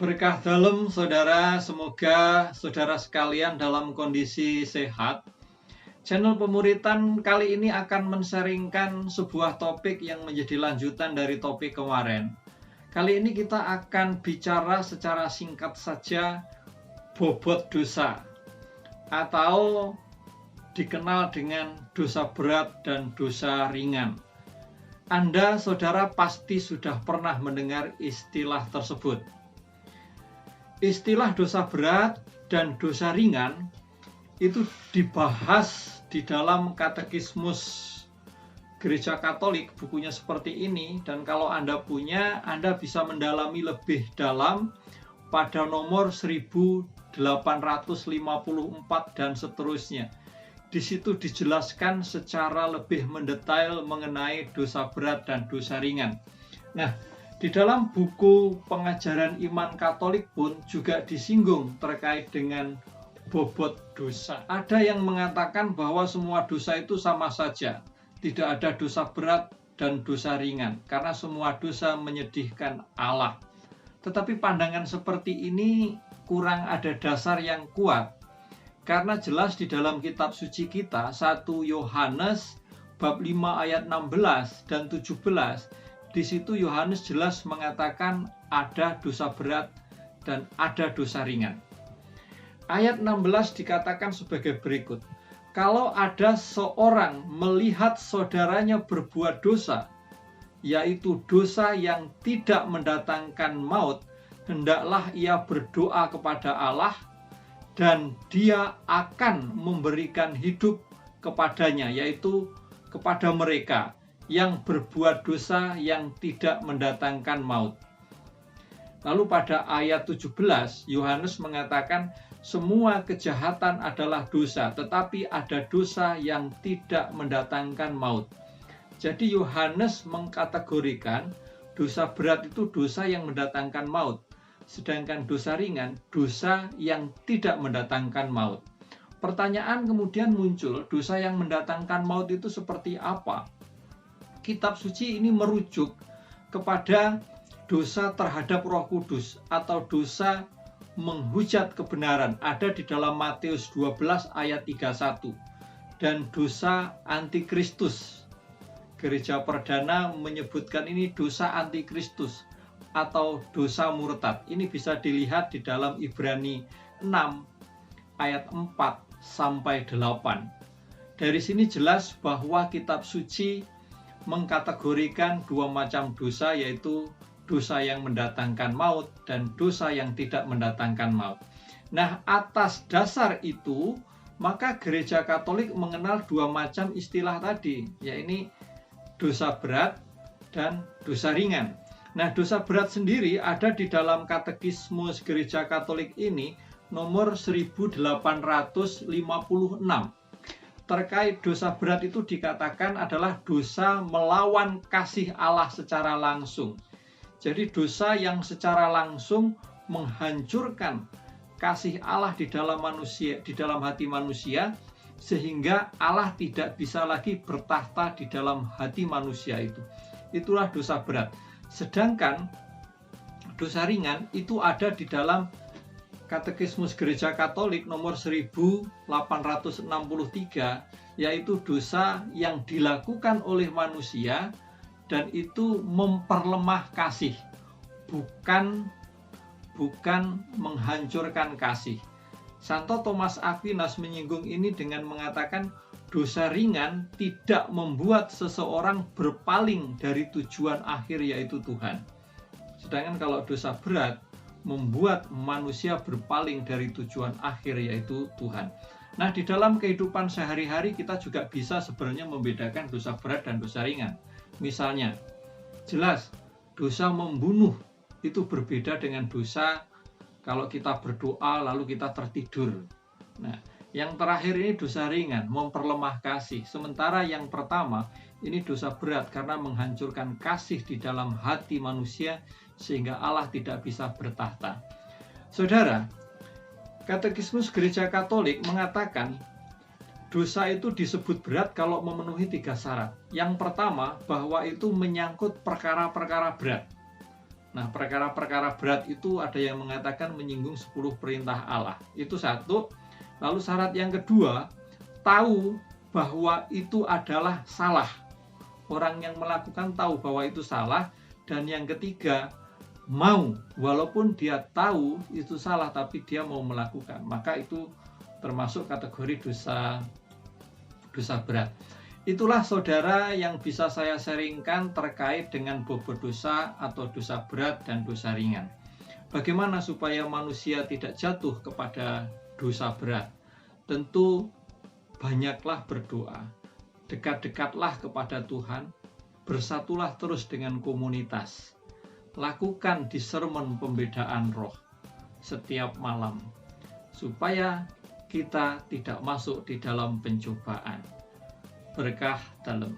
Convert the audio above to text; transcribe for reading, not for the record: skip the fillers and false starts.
Berkah dalam saudara, semoga saudara sekalian dalam kondisi sehat. Channel Pemuritan kali ini akan men-sharingkan sebuah topik yang menjadi lanjutan dari topik kemarin. Kali ini kita akan bicara secara singkat saja bobot dosa, atau dikenal dengan dosa berat dan dosa ringan. Anda, saudara, pasti sudah pernah mendengar istilah tersebut. Istilah dosa berat dan dosa ringan itu dibahas di dalam Katekismus Gereja Katolik, bukunya seperti ini, dan kalau Anda punya, Anda bisa mendalami lebih dalam pada nomor 1854 dan seterusnya. Di situ dijelaskan secara lebih mendetail mengenai dosa berat dan dosa ringan. Nah, di dalam buku pengajaran iman Katolik pun juga disinggung terkait dengan bobot dosa. Ada yang mengatakan bahwa semua dosa itu sama saja. Tidak ada dosa berat dan dosa ringan, karena semua dosa menyedihkan Allah. Tetapi pandangan seperti ini kurang ada dasar yang kuat. Karena jelas di dalam kitab suci kita, 1 Yohanes bab 5 ayat 16 dan 17, di situ Yohanes jelas mengatakan ada dosa berat dan ada dosa ringan. Ayat 16 dikatakan sebagai berikut. Kalau ada seorang melihat saudaranya berbuat dosa, yaitu dosa yang tidak mendatangkan maut, hendaklah ia berdoa kepada Allah, dan Dia akan memberikan hidup kepadanya, yaitu kepada mereka yang berbuat dosa yang tidak mendatangkan maut. Lalu pada ayat 17, Yohanes mengatakan semua kejahatan adalah dosa, tetapi ada dosa yang tidak mendatangkan maut. Jadi Yohanes mengkategorikan dosa berat itu dosa yang mendatangkan maut, sedangkan dosa ringan dosa yang tidak mendatangkan maut. Pertanyaan kemudian muncul, dosa yang mendatangkan maut itu seperti apa? Kitab suci ini merujuk kepada dosa terhadap Roh Kudus atau dosa menghujat kebenaran, ada di dalam Matius 12 ayat 31, dan dosa antikristus. Gereja Perdana menyebutkan ini dosa antikristus atau dosa murtad. Ini bisa dilihat di dalam Ibrani 6 ayat 4 sampai 8. Dari sini jelas bahwa kitab suci mengkategorikan dua macam dosa, yaitu dosa yang mendatangkan maut dan dosa yang tidak mendatangkan maut. Nah, atas dasar itu, maka Gereja Katolik mengenal dua macam istilah tadi, yaitu dosa berat dan dosa ringan. Nah, dosa berat sendiri ada di dalam Katekismus Gereja Katolik ini nomor 1856. Terkait dosa berat itu dikatakan adalah dosa melawan kasih Allah secara langsung. Jadi dosa yang secara langsung menghancurkan kasih Allah di dalam manusia, di dalam hati manusia, sehingga Allah tidak bisa lagi bertahta di dalam hati manusia itu. Itulah dosa berat. Sedangkan dosa ringan itu ada di dalam Katekismus Gereja Katolik nomor 1863, yaitu dosa yang dilakukan oleh manusia dan itu memperlemah kasih, bukan menghancurkan kasih. Santo Thomas Aquinas menyinggung ini dengan mengatakan dosa ringan tidak membuat seseorang berpaling dari tujuan akhir, yaitu Tuhan. Sedangkan kalau dosa berat membuat manusia berpaling dari tujuan akhir, yaitu Tuhan. Nah, di dalam kehidupan sehari-hari kita juga bisa sebenarnya membedakan dosa berat dan dosa ringan. Misalnya, jelas dosa membunuh itu berbeda dengan dosa kalau kita berdoa lalu kita tertidur. Nah, yang terakhir ini dosa ringan, memperlemah kasih. Sementara yang pertama ini dosa berat karena menghancurkan kasih di dalam hati manusia sehingga Allah tidak bisa bertahta. Saudara, Katekismus Gereja Katolik mengatakan dosa itu disebut berat kalau memenuhi 3 syarat. Yang pertama, bahwa itu menyangkut perkara-perkara berat. Nah, perkara-perkara berat itu ada yang mengatakan menyinggung 10 perintah Allah. Itu satu. Lalu syarat yang kedua, tahu bahwa itu adalah salah. Orang yang melakukan tahu bahwa itu salah. Dan yang ketiga, mau, walaupun dia tahu itu salah tapi dia mau melakukan. Maka itu termasuk kategori dosa berat. Itulah saudara yang bisa saya sharingkan terkait dengan bobot dosa atau dosa berat dan dosa ringan. Bagaimana supaya manusia tidak jatuh kepada dosa berat? Tentu banyaklah berdoa, dekat-dekatlah kepada Tuhan, bersatulah terus dengan komunitas, lakukan discernment pembedaan roh setiap malam, supaya kita tidak masuk di dalam pencobaan. Berkah dalam.